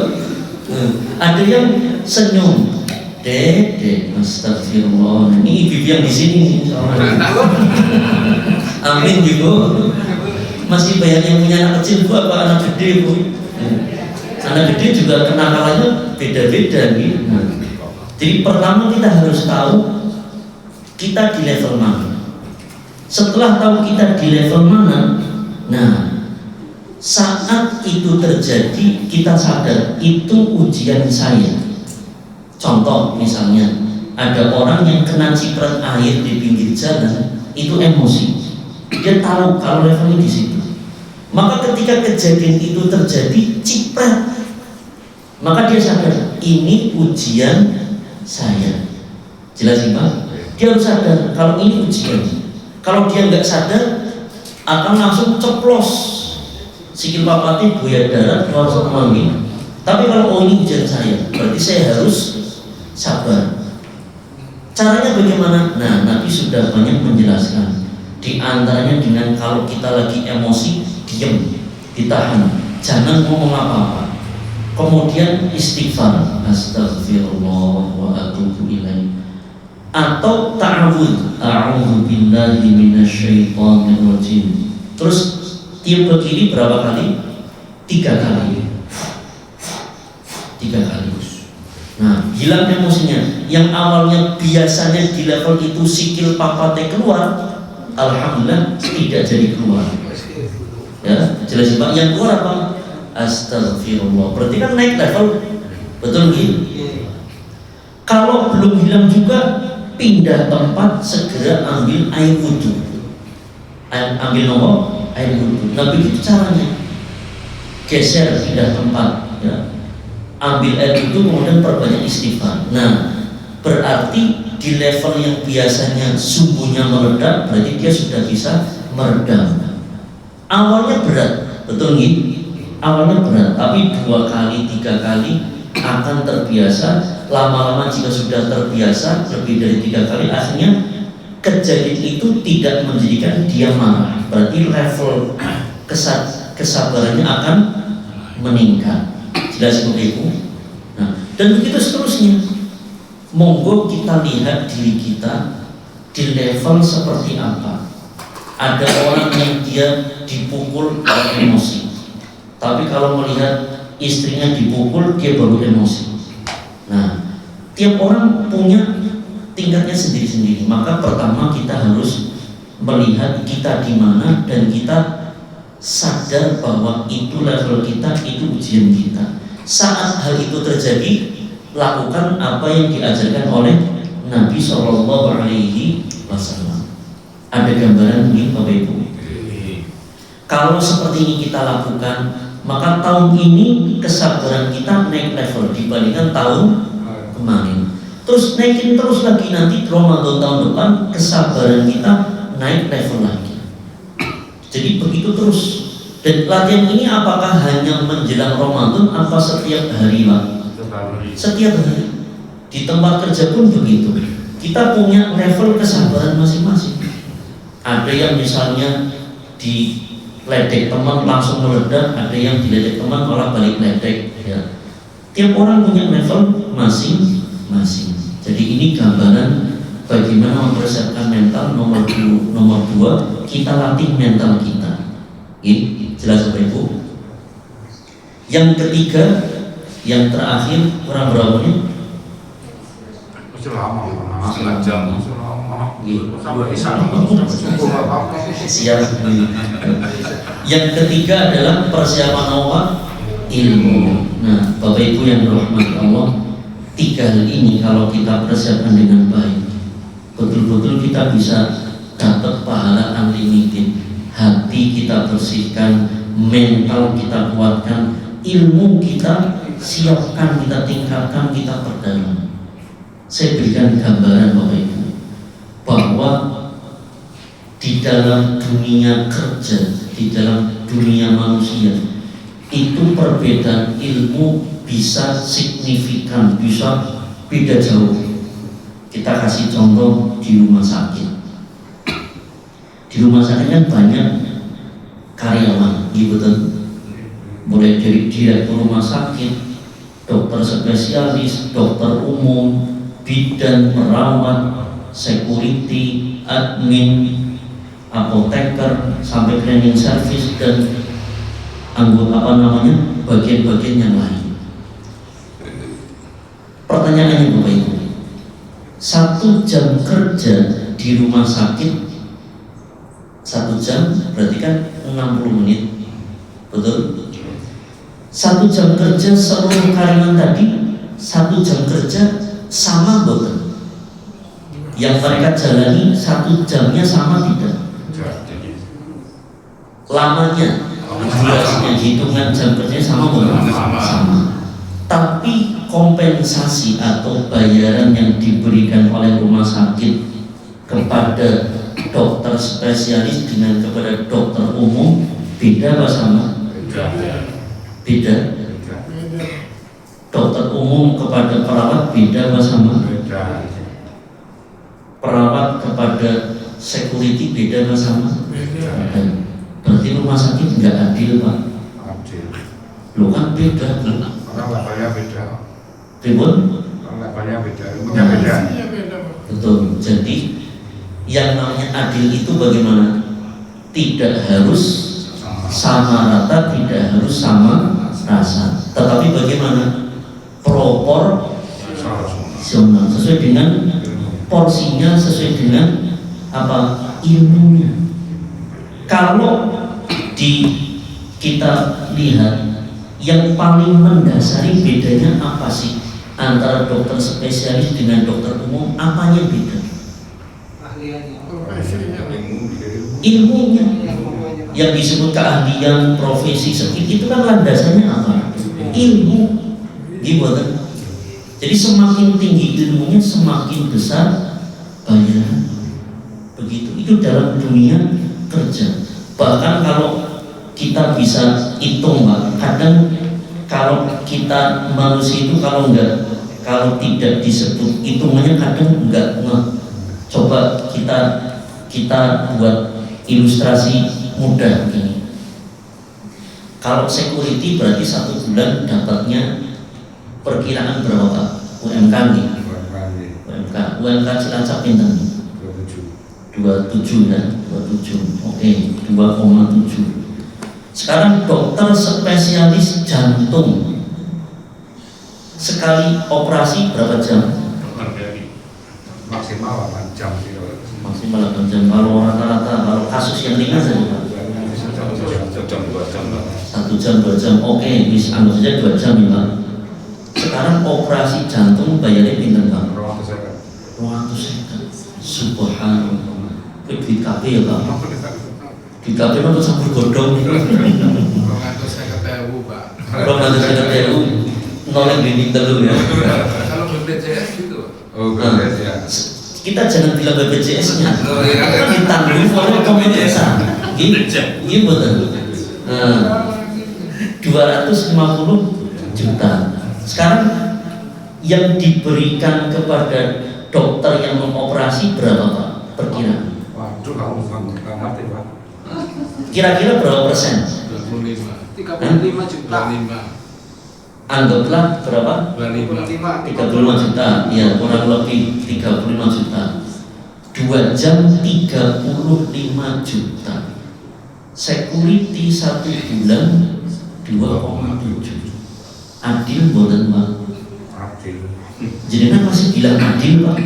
Ada yang senyum, dede, astagfirullah. Ini ibu yang di sini. Amin juga. Masih banyak yang punya anak kecil Bu, apa anak gede Bu? Anak gede juga kenakalannya beda-beda nih. Jadi pertama kita harus tahu kita di level mana. Setelah tahu kita di level mana, nah, saat itu terjadi kita sadar itu ujian saya. Contoh misalnya ada orang yang kena ciprat air di pinggir jalan, itu emosi. Dia tahu kalau levelnya di situ. Maka ketika kejadian itu terjadi ciprat, maka dia sadar ini ujian saya. Jelas sih Pak? Dia harus sadar kalau ini ujian. Kalau dia nggak sadar akan langsung ceplos sikil papati buaya darat keluar semua ini. Tapi kalau ini ujian saya, berarti saya harus sabar. Caranya bagaimana? Nah, Nabi sudah banyak menjelaskan. Di antaranya dengan kalau kita lagi emosi, diam, ditahan, jangan ngomong apa-apa. Kemudian istighfar, astagfirullah wa atubu ilaih. Atau ta'awudz, a'udzu billahi minasyaitonir rajim. Terus tiup ke kiri berapa kali? 3 kali. 3 kali. Nah, hilang emosinya. Yang awalnya biasanya di level itu sikil papate keluar, alhamdulillah tidak jadi keluar. Ya, jelas Pak. Yang keluar apa? Astagfirullah. Berarti kan naik level, betul gitu. Kalau belum hilang juga, pindah tempat, segera ambil air wudhu. Ambil nomor air wudhu. Nah, begitu caranya. Geser, pindah tempat, ya. Ambil air wudhu, kemudian perbanyak istighfar. Nah, berarti di level yang biasanya sumbunya meledak, berarti dia sudah bisa meredam. Awalnya berat, betul nggih? Awalnya berat, tapi 2 kali, 3 kali akan terbiasa. Lama-lama jika sudah terbiasa lebih dari 3 kali, akhirnya kejadian itu tidak menjadikan dia marah. Berarti level kesabarannya akan meningkat. Jelas seperti itu. Nah, dan begitu seterusnya. Monggo kita lihat diri kita di level seperti apa. Ada orang yang dia dipukul oleh emosi, tapi kalau melihat istrinya dipukul dia baru emosi. Nah, tiap orang punya tingkatnya sendiri-sendiri. Maka pertama kita harus melihat kita di mana dan kita sadar bahwa itu level kita, itu ujian kita. Saat hal itu terjadi, lakukan apa yang diajarkan oleh Nabi Shallallahu Alaihi Wasallam. Ada gambaran ini Bapak Ibu. Kalau seperti ini kita lakukan, maka tahun ini kesabaran kita naik level dibandingkan tahun kemarin. Terus naikin terus lagi, nanti Ramadan tahun depan kesabaran kita naik level lagi. Jadi begitu terus. Dan latihan ini apakah hanya menjelang Ramadan apa setiap hari Pak? Setiap hari. Di tempat kerja pun begitu. Kita punya level kesabaran masing-masing. Ada yang misalnya diledek teman langsung meledak, ada yang diledek teman malah balik ledek. Ya. Tiap orang punya level masing-masing. Jadi ini gambaran bagaimana mempersiapkan mental. Nomor 2 kita latih mental kita. Jelas Bapak Ibu. Yang ketiga, yang terakhir, kurang berapa menit? Masih lama, setengah jam. Siap. Yang ketiga adalah persiapan apa? Ilmu. Nah, Bapak Ibu yang dirahmati Allah, 3 hal ini kalau kita persiapkan dengan baik, betul-betul kita bisa dapat pahala unlimited. Hati kita bersihkan, mental kita kuatkan, ilmu kita siapkan, kita tingkatkan, kita perdalam. Saya berikan gambaran Bapak Ibu bahwa di dalam dunia kerja, di dalam dunia manusia itu perbedaan ilmu bisa signifikan, bisa beda jauh. Kita kasih contoh di rumah sakit. Di rumah sakit kan banyak karyawan, betul. Mulai dari direktur rumah sakit, dokter spesialis, dokter umum, bidan, perawat, security, admin, apoteker, sampai cleaning service dan anggota bagian-bagian yang lain. Pertanyaannya Bapak Ibu, 1 jam kerja di rumah sakit, 1 jam berarti kan 60 menit, betul? 1 jam kerja seluruh karyawan tadi, 1 jam kerja sama betul? Yang mereka jalani 1 jamnya sama tidak? Lamanya, durasinya, hitungan jam kerjanya sama betul? Sama. Tapi kompensasi atau bayaran yang diberikan oleh rumah sakit kepada dokter spesialis dengan kepada dokter umum beda apa sama? Beda. Dokter umum kepada perawat beda apa sama? Perawat kepada security beda apa sama? Beda. Berarti rumah sakit nggak adil Pak? Adil. Lo kan beda. Orang levelnya beda. Ribut? Orang levelnya beda. Ilmunya beda. Betul. Jadi yang namanya adil itu bagaimana? Tidak harus sama rata, tidak harus sama rasa. Tetapi bagaimana? proporsional, sesuai dengan porsinya, sesuai dengan apa ilmunya. Kalau kita lihat yang paling mendasari bedanya apa sih antara dokter spesialis dengan dokter umum? Apanya beda? Ilmunya. Yang disebut keahlian, profesi, skill itu kan landasannya apa? Ilmu. Gitu kan? Jadi semakin tinggi ilmunya semakin besar bayaran. Begitu. Itu dalam dunia kerja. Bahkan kalau kita bisa hitung, Pak, kadang kalau kita manusia itu kalau tidak disebut hitungannya kadang enggak. Coba kita buat ilustrasi mudah begini. Kalau security berarti 1 bulan dapatnya perkiraan berapa, Pak? UMK nih. UMK Cilacap pinten? 27 ya, 27. Oke, 2,7. Sekarang dokter spesialis jantung sekali operasi berapa jam? Maksimal 8 jam sih. Maksimal 8 jam. Kalau rata-rata, kalau kasus yang ringan saja, Pak. 1 jam 2 jam. 1 jam 2 jam. Oke, bisa anggap saja 2 jam ya, Pak. Sekarang operasi jantung bayarnya pinter, Pak? 200 Subhanallah. Itu duit KB ya, Pak? Di KB itu campur godong. 250.000, Pak. 250.000 noleng dinding telur ya. Kalau BPJS gitu. Oh, BPJS ya. Kita jangan bilang BPJS-nya. Oh, iya. Kita dulu follow komunitasnya. Gitu betul. 250 juta. Sekarang yang diberikan kepada dokter yang mengoperasi berapa, Pak? Perkiraan? Waduh, kamu nggak ngerti, Pak. Kira-kira berapa persen? 25. 35 juta. 25. Anggaplah berapa? 25. 35 juta. Ya, kurang lebih 35 juta. 2 jam 35 juta. Security 1 bulan 2,7. Adil boten, Pak? Adil. Jadi kan masih bilang adil, Pak?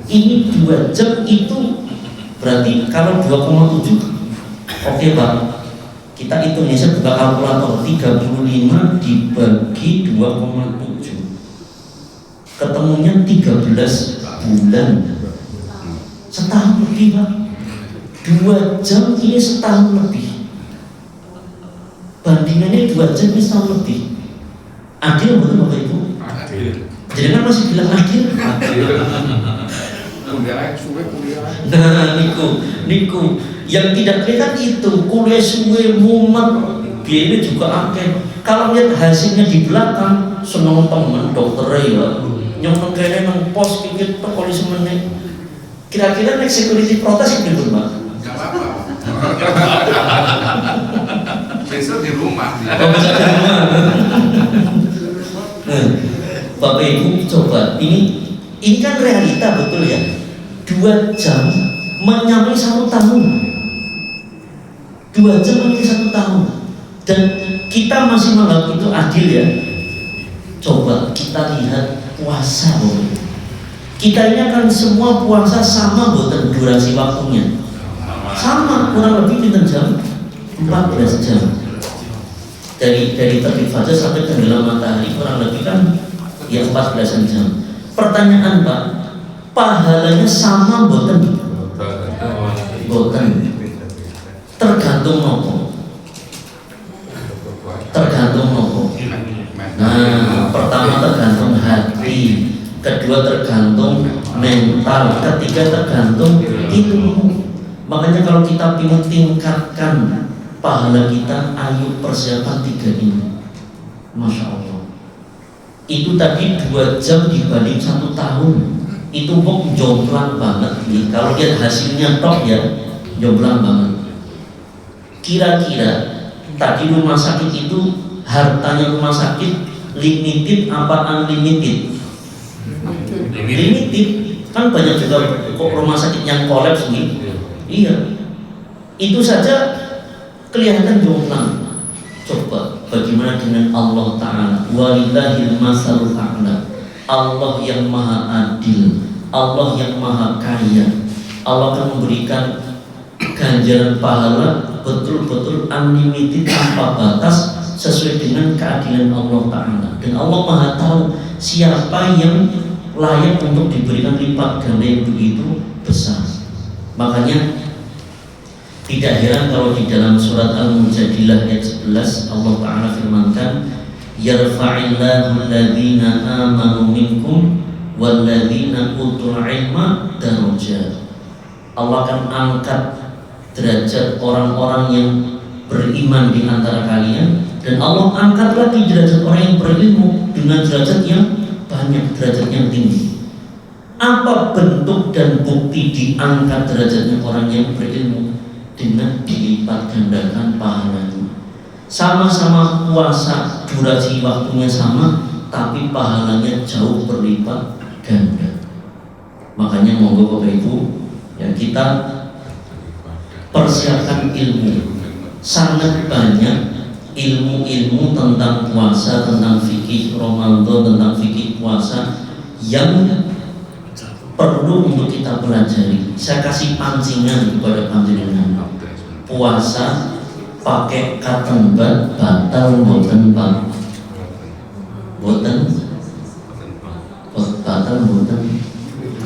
Ini 2 jam itu berarti kalau 2,7. Oke, Pak, kita hitung ya, saya buka kalkulator. 35 dibagi 2,7 ketemunya 13 bulan, setahun lebih, Pak. 2 jam ini setahun lebih. Bandingannya 2 jam ini setahun lebih. Adil betul, Bapak Ibu? Adil. Jadi kan masih bilang adil. Kuliah suwe kuliah. Nah, niku yang tidak kelihatan itu kuliah suwe mumet, biayanya juga akeh. Kalau lihat hasilnya di belakang, seneng temen dokter ya, nyong kene nang pos pikir tekoli semene. Kira-kira nek security protes gitu, Pak? Enggak apa-apa. Besok di rumah. Oh, bisa di rumah. Nah, Bapak Ibu coba, ini kan realita betul ya. 2 jam menyamai 1 tahun. 2 jam menyamai 1 tahun. Dan kita masih menganggap itu adil ya. Coba kita lihat puasa, Bapak. Kita ini akan semua puasa sama boten durasi waktunya. Sama, kurang lebih kita jam 14 jam. Dari terbit fajar sampai tenggelam matahari kurang lebih kan ya 14 jam. Pertanyaan, Pak, pahalanya sama boten? Boten. Tergantung nopo. Tergantung nopo. Nah, pertama tergantung hati, kedua tergantung mental, ketiga tergantung ilmu. Makanya kalau kita ingin tingkatkan pahala kita, ayo persiapan 3 ini. Masya Allah. Itu tadi 2 jam dibanding 1 tahun. Itu kok jomplang banget nih. Kalau lihat hasilnya top ya, jomplang banget. Kira-kira tadi rumah sakit itu hartanya rumah sakit limited apa unlimited? Limited. Kan banyak juga kok rumah sakit yang kolaps nih. Iya. Itu saja kelihatan jomplang. Coba Bagaimana dengan Allah Ta'ala? Walillahil masalul a'la. Allah yang maha adil, Allah yang maha kaya. Allah akan memberikan ganjaran pahala betul-betul unlimited, tanpa batas, sesuai dengan keadilan Allah Ta'ala. Dan Allah maha tahu siapa yang layak untuk diberikan lipat ganda yang begitu besar. Makanya tidak heran kalau di dalam surat Al-Mujadilah ayat 11 Allah Ta'ala firmankan, yarfa'illahu alladhina amanu minkum walladhina utul ilma darajat. Allah akan angkat derajat orang-orang yang beriman di antara kalian, dan Allah angkat lagi derajat orang yang berilmu dengan derajat yang banyak, derajat yang tinggi. Apa bentuk dan bukti diangkat derajatnya orang yang berilmu? Dengan dilipat gandakan pahalanya. Sama-sama puasa, durasi waktunya sama, tapi pahalanya jauh berlipat ganda. Makanya monggo Bapak Ibu, ya, kita persiapkan ilmu. Sangat banyak ilmu-ilmu tentang puasa, tentang fikih Ramadan, tentang fikih puasa yang perlu untuk kita pelajari. Saya kasih pancingan kepada panjenengan. Puasa pakai katembat batal mboten Pak? Mboten? Batal mboten?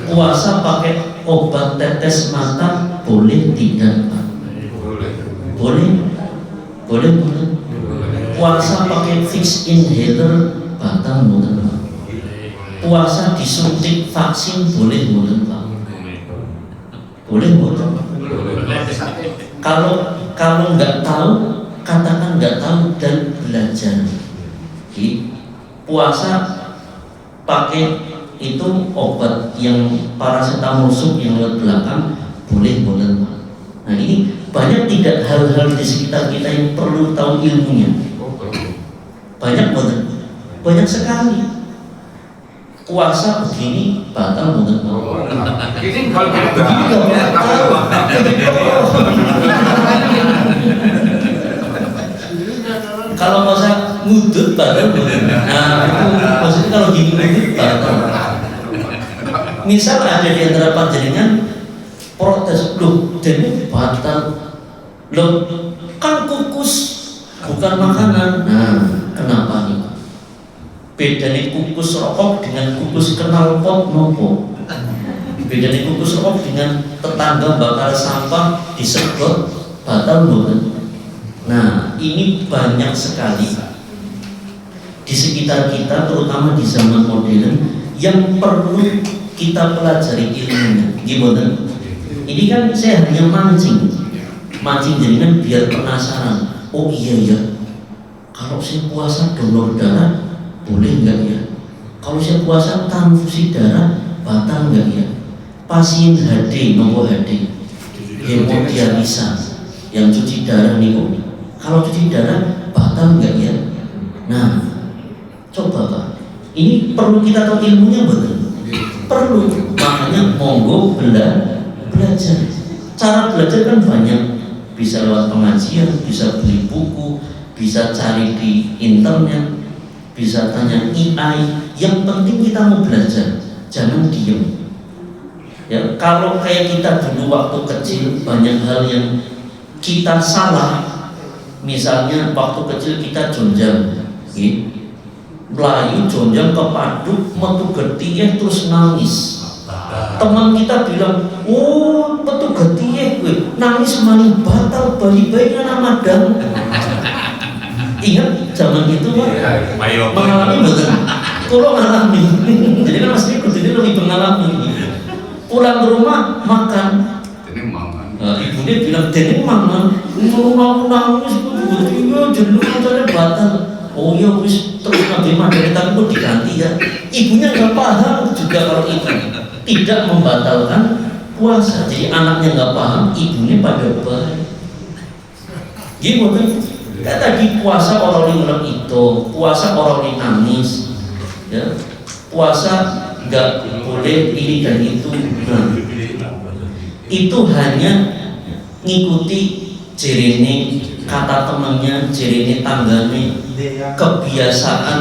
Puasa pakai obat tetes mata boleh tidak Pak? Boleh? Boleh boleh. Puasa pakai fix inhaler batal mboten Pak? Puasa disuntik vaksin boleh mboten Pak? Boleh mboten? Kalau nggak tahu, katakan nggak tahu dan belajar. Jadi, puasa pakai itu obat yang paracetamol sub yang lewat belakang boleh boleh. Nah ini banyak tidak hal-hal di sekitar kita yang perlu tahu ilmunya. Banyak boleh, banyak sekali. Puasa begini batal boleh. Ini kalau kalau masa ngudut batal boleh. Nah itu maksudnya kalau gini ngudut batal. Misal ada di antara panjenengan protes, loh jadi batal, loh kan kukus bukan makanan. Nah kenapa nih? Bedanya kukus rokok dengan kukus knalpot nopo? Bedanya kukus rokok dengan tetangga bakar sampah disedot batal bukan? Nah ini banyak sekali di sekitar kita, terutama di zaman modern, yang perlu kita pelajari ilmunya. Gimana? Ini kan saya hanya mancing jaringan biar penasaran. Oh iya ya, kalau saya puasa donor darah boleh nggak ya? Kalau saya puasa transfusi darah batal nggak ya? Pasien HD, nomor HD, hemodialisa, yang cuci darah nih kok. Kalau cuci darah batal nggak ya? Nah, coba Pak, ini perlu kita tahu ilmunya betul. Perlu, makanya monggo belajar. Cara belajar kan banyak, bisa lewat pengajian, bisa beli buku, bisa cari di internet, bisa tanya AI. Yang penting kita mau belajar, jangan diem. Ya, kalau kayak kita dulu waktu kecil banyak hal yang kita salah. Misalnya waktu kecil kita jonjang, Melayu jonjang ke paduk, metu getih terus nangis. Teman kita bilang, oh metu getih gue nangis maning batal bayi-bayi Ramadan. Ingat zaman itu Pak? Mengalami betul. Kalau ngalami, jadi kan Mas Riko jadi lebih mengalami. Pulang ke rumah makan. ini mangan. Ibunya bilang, jadi mangan, mau nangis, iya jenuh katanya batal. Oh iya wis terus nabi mandiri tapi kok diganti ya. Ibunya nggak paham juga kalau itu tidak membatalkan puasa. Jadi anaknya nggak paham, ibunya pada baik. Gimana? Kayak tadi puasa orang yang itu, puasa orang yang nangis, ya. Puasa nggak boleh ini dan itu. Nah, itu hanya ngikuti jerene kata temannya, jerene tanggane. kebiasaan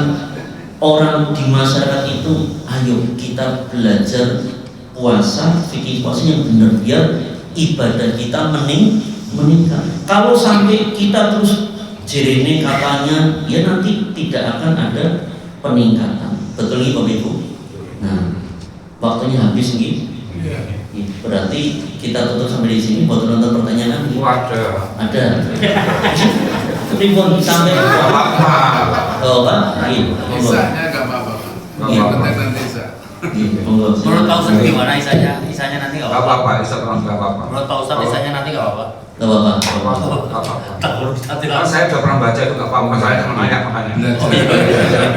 orang di masyarakat itu, ayo kita belajar puasa, fikih puasa yang benar biar ibadah kita meningkat. Kalau sampai kita terus jerene katanya, ya nanti tidak akan ada peningkatan. Betul nih Bapak Ibu? Nah, waktunya habis nih. Berarti kita tutup sampai di sini. Buat nonton pertanyaan ada. Ini pun sampai oh Pak, Isanya nggak apa-apa. Tentang desa. Menurut Menurut Pak Ustadz gimana isanya? Isanya nanti nggak Gak apa-apa. apa-apa, Isa tenang, gak apa-apa. Menurut Pak Ustadz isanya nanti nggak apa-apa. Gak apa-apa. Gak apa-apa. Takut Ustadz Kan saya udah pernah baca itu gak apa-apa, saya cuma nanya makanya.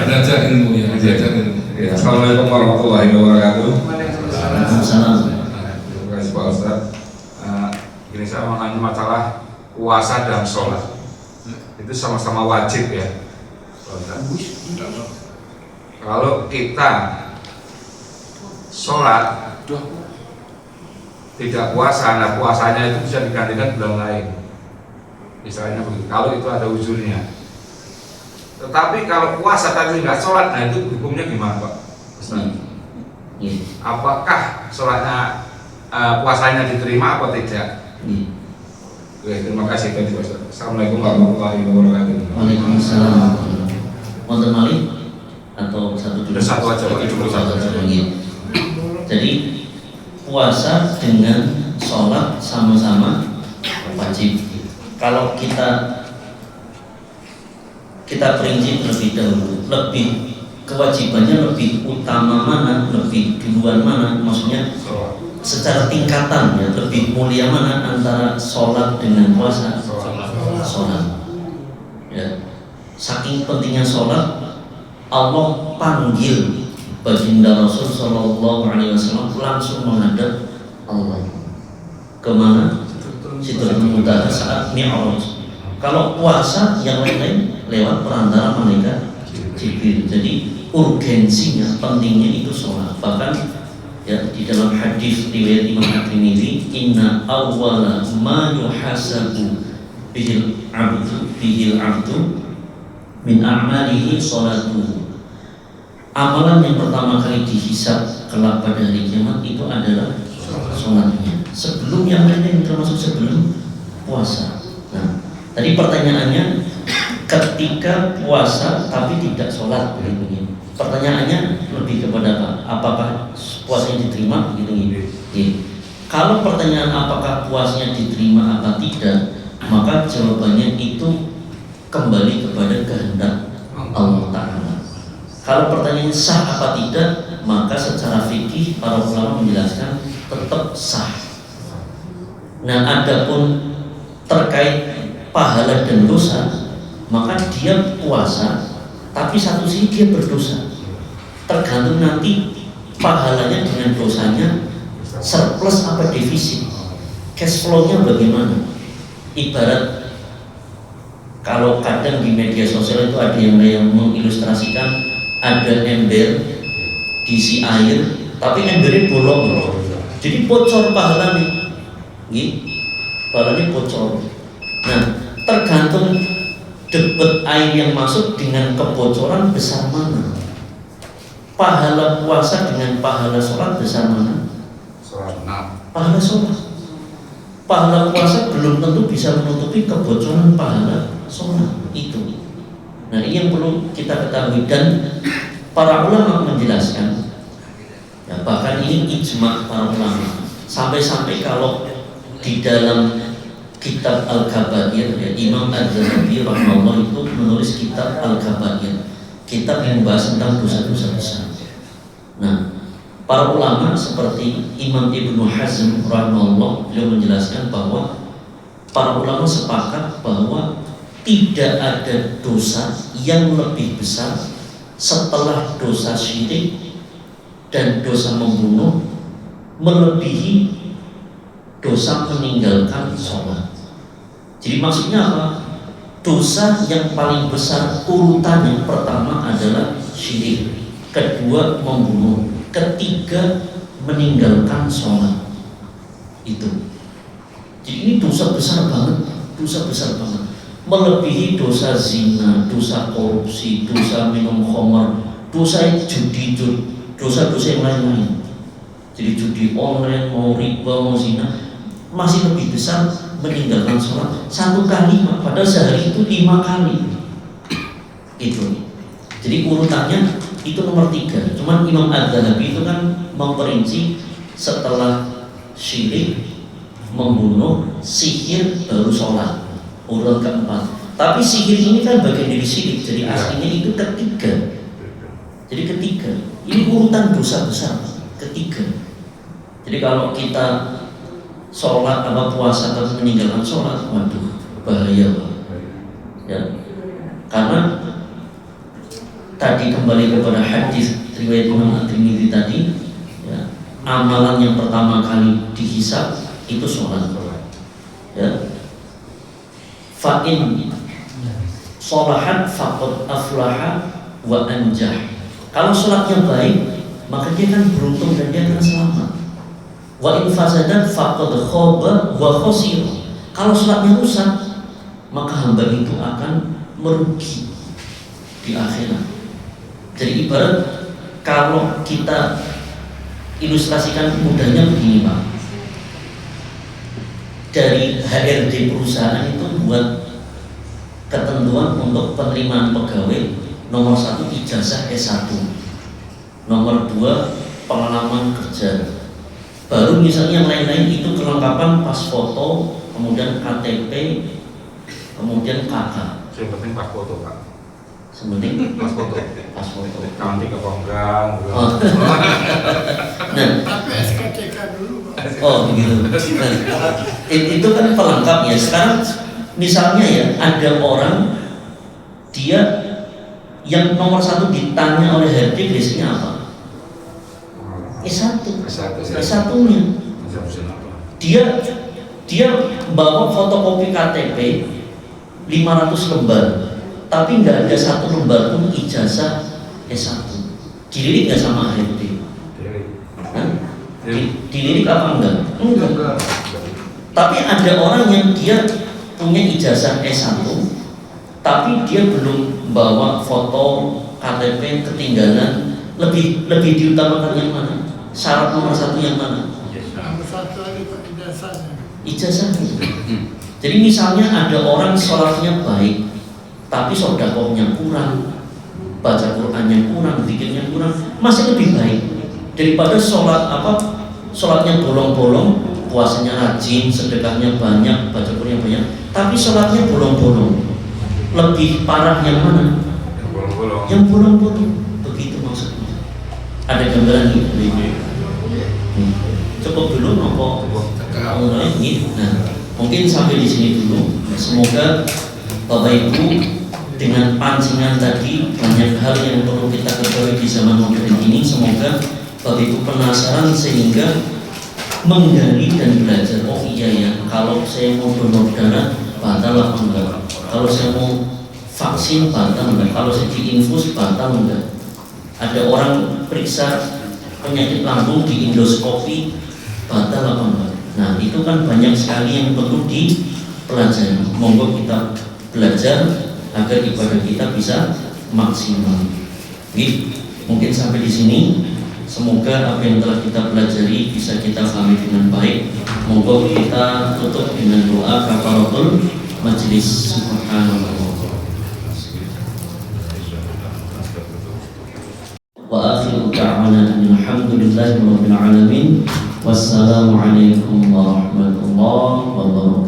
Belajar ilmu ya, belajar ilmu. Assalamualaikum warahmatullahi wabarakatuh. Waalaikumsalam. Terima kasih Pak Ustadz. Gini, saya mau nanya masalah puasa dan sholat. Itu sama-sama wajib ya, Pak Ustadz. Kalau kita sholat tidak puasa, nah puasanya itu bisa digantikan bulan lain, misalnya begitu, kalau itu ada uzurnya. Tetapi kalau puasa tapi nggak sholat, nah itu hukumnya gimana Pak Ustaz? Apakah sholatnya puasanya diterima atau tidak? Oke, terima kasih Pak Ustaz. Assalamualaikum warahmatullahi wabarakatuh. Waalaikumsalam. Wonten malih atau satu dulu? Satu aja, Pak. Satu aja. Jadi puasa dengan sholat sama-sama wajib. Kalau kita perinci terlebih dahulu, lebih kewajibannya lebih utama mana, lebih duluan mana, maksudnya secara tingkatan ya, lebih mulia mana antara sholat dengan puasa? Sholat. Ya. Saking pentingnya sholat, Allah panggil baginda Rasul Shallallahu Alaihi Wasallam langsung menghadap Allah. Kemana? Sidratul Muntaha saat Mi'raj. Kalau puasa yang lain-lain lewat perantara malaikat Jibril. Jadi urgensinya, pentingnya itu sholat. Bahkan ya di dalam hadis riwayat Imam At-Tirmidzi, inna awwala ma yuhasabu bihil abdu min a'malihi sholatuhu. Amalan yang pertama kali dihisab kelak pada hari kiamat itu adalah sholatnya. Sebelum yang lain, termasuk sebelum puasa. Nah, tadi pertanyaannya, ketika puasa tapi tidak sholat, begini. Pertanyaannya lebih kepada apa? Apakah puasanya diterima? Gitu. Kalau pertanyaan apakah puasanya diterima atau tidak, maka jawabannya itu kembali kepada kehendak Allah Ta'ala. Kalau pertanyaannya sah apa tidak, maka secara fikih para ulama menjelaskan tetap sah. Nah, adapun terkait pahala dan dosa, maka dia puasa, tapi satu sisi dia berdosa. Tergantung nanti pahalanya dengan dosanya surplus apa defisit, cash flow-nya bagaimana. Ibarat kalau kadang di media sosial itu ada yang mengilustrasikan ada ember diisi air, tapi embernya bolong, jadi bocor pahalanya, pahalanya bocor. Nah, tergantung debit air yang masuk dengan kebocoran besar mana. Pahala puasa dengan pahala sholat besar mana? Pahala sholat. Pahala puasa belum tentu bisa menutupi kebocoran pahala sholat itu. Nah, ini yang perlu kita ketahui, dan para ulama menjelaskan ya, bahkan ini ijma para ulama, sampai-sampai kalau di dalam kitab Al-Kabair ya, Imam Az-Zahabi rahimahullah itu menulis kitab Al-Kabair, kitab yang membahas tentang dosa-dosa besar. Nah, para ulama seperti Imam Ibnu Hazm rahimahullah, beliau menjelaskan bahwa para ulama sepakat bahwa tidak ada dosa yang lebih besar setelah dosa syirik dan dosa membunuh melebihi dosa meninggalkan sholat. Jadi maksudnya apa? Dosa yang paling besar urutan yang pertama adalah syirik, kedua membunuh, ketiga meninggalkan sholat. Itu. Jadi ini dosa besar banget, dosa besar banget. melebihi dosa zina, dosa korupsi, dosa minum khamar, dosa judi, dosa-dosa yang lain-lain. Jadi judi online, mau riba, mau zina, masih lebih besar meninggalkan sholat 1 kali, padahal sehari itu 5 kali. Itu. Jadi urutannya itu nomor 3. Cuman Imam Adz-Dzahabi itu kan memperinci setelah syirik, membunuh, sihir, baru sholat. Urut keempat. Tapi sihir ini kan bagian dari syirik, jadi aslinya itu ketiga. Jadi ketiga. Ini urutan dosa besar. Ketiga. Jadi kalau kita sholat atau puasa tapi meninggalkan sholat, waduh, bahaya Pak. Ya. Karena tadi kembali kepada hadis riwayat Imam At-Tirmidzi tadi, ya, amalan yang pertama kali dihisab itu sholat. Ya. Fa'in sholahat faqad aflaha wa anjah. Kalau sholatnya baik, maka dia kan beruntung dan dia akan selamat. Wa in fasadat faqad khaba wa khasir. Kalau sholatnya rusak, maka hamba itu akan merugi di akhirat. Jadi ibarat kalau kita ilustrasikan mudahnya begini Pak, dari HRD perusahaan itu buat ketentuan untuk penerimaan pegawai, nomor 1 ijazah S1, nomor 2 pengalaman kerja, baru misalnya yang lain-lain itu kelengkapan pas foto, kemudian KTP, kemudian KK. Yang penting pas foto Pak. Sementing Pas foto. pas foto. Counting ke Ponggang. Oh. Nah, Tapi SKCK dulu Pak. oh begitu. Nah, itu kan pelengkap ya. Sekarang misalnya ya ada orang dia yang nomor 1 ditanya oleh HRD biasanya apa? S1. S1-nya. Dia bawa fotokopi KTP 500 lembar, tapi nggak ada 1 lembar pun ijazah S1. Dilirik nggak sama HRD? Dilirik apa enggak? Enggak. Tapi ada orang yang dia punya ijazah S1, tapi dia belum bawa foto KTP, ketinggalan. Lebih diutamakan yang mana? Syarat nomor 1 yang mana? Nomor 1 lagi Pak ijazahnya. Ijazahnya. Jadi misalnya ada orang sholatnya baik, tapi sodakohnya kurang, baca Qurannya kurang, zikirnya kurang, masih lebih baik daripada sholatnya bolong-bolong, puasanya rajin, sedekahnya banyak, baca Quran banyak, tapi sholatnya bolong-bolong. Lebih parah yang mana? Yang bolong-bolong. Begitu maksudnya. Ada gambaran ini. Cukup dulu nopo. Nah, mungkin sampai di sini dulu. Semoga Bapak Ibu dengan pancingan tadi banyak hal yang perlu kita ketahui di zaman modern ini. Semoga Bapak Ibu penasaran sehingga menggali dan belajar. Oh iya ya, kalau saya mau donor darah batal apa enggak? Kalau saya mau vaksin batal enggak? Kalau saya diinfus batal enggak? Ada orang periksa penyakit lambung di endoskopi batal apa enggak? Nah itu kan banyak sekali yang perlu dipelajari. Monggo kita belajar agar ibadah kita bisa maksimal. Oke, mungkin sampai di sini. Semoga apa yang telah kita pelajari bisa kita pahami dengan baik. Monggo kita tutup dengan doa kafaratul majelis. Subhanallah. Wa akhiru da'wana alhamdulillahi rabbil alamin. Wassalamualaikum warahmatullahi wabarakatuh.